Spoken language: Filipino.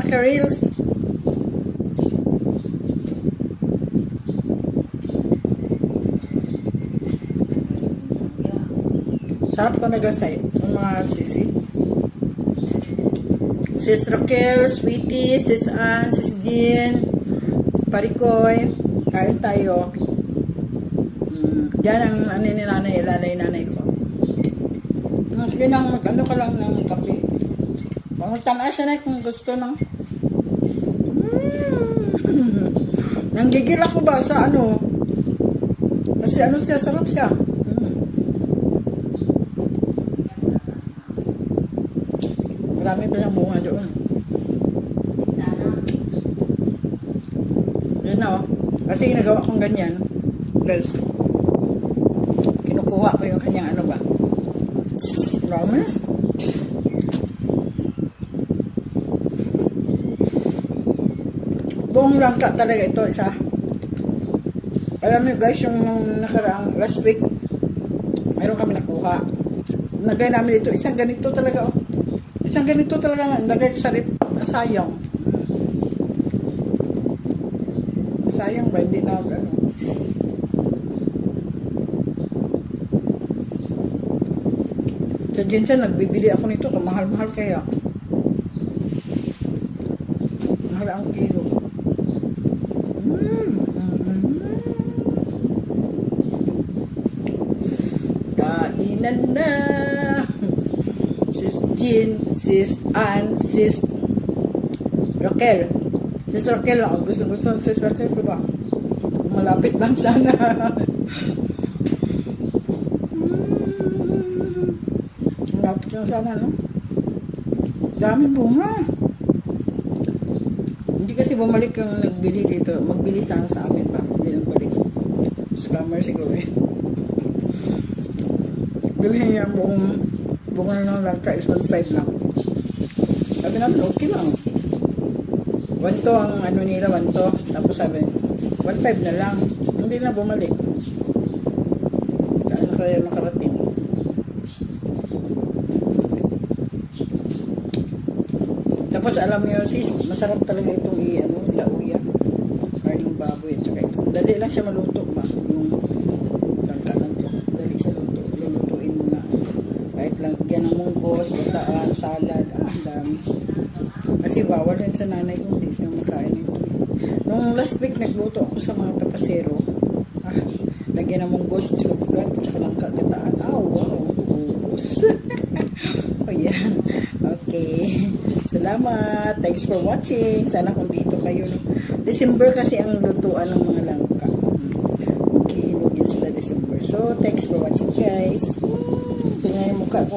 ka-reels. Sarap talaga sa mga sisi. Sis Raquel, Sweetie, Sis Ann, Sis Jean, Parikoy, kain tayo. Yan ang ano ni nanay, ilalay ko. Sige nang ano ka lang ng kape. Pangutamaan siya na kung gusto ng nanggigil ako ba sa ano? Kasi ano siya, sarap siya. Marami pa siyang bunga doon. Yun na oh. Kasi nagawa kong ganyan. Guys, kinukuha ko yung kanyang ano ba. Marami. Buong langka talaga ito isa. Alam niyo guys, yung nakaraang last week, mayroon kami nakuha. Nagay namin dito, isang ganito talaga oh. Isang ganito talaga nga, lagay ko sa rip, sayang. Sayang ba, hindi na ano. Sa Jensen, nagbibili ako nito, kamahal-mahal kaya. Mahal ang kilo. Kainan na. Sis Jean, Sis Ann, Sis Raquel. Sis Raquel ako. Gusto Sis Raquel, diba? Malapit lang sana. Malapit lang sana, no? Daming bunga. Hindi kasi bumalik yung nagbili dito. Magbili sana sa amin pa. Hindi lang balik. Scammer siguro eh. Bilhin niya ang bunga ng langka is 1.5 lang. Sabi namin, okay lang. 1 to ang ano nila, 1 to. Tapos sabi, 1.5 na lang. Hindi na bumalik. Kaya na kayo nakarating. Tapos alam niyo sis, masarap talaga itong lauya. Karning baboy at saka ito. Dali lang siya maluto ba? Yung langka lang ito. Dali siya luto. Lulutuin mo na. Kahit lang yan ang munggos, bataan, salad. Ang dami. Kasi bawal yan sa nanay ko. Hindi siya makain ito. Nung last week, nagluto ako sa mga tapasero. Lagyan ng munggos, chocolate, at saka langka, bataan. Wow. Ubus. O yan. Okay. Salamat. Thanks for watching. Sana kung dito kayo. December kasi ang lutuan ng mga langka. Okay, hinugin sila December. So, thanks for watching guys. Tingnan yung mukha ko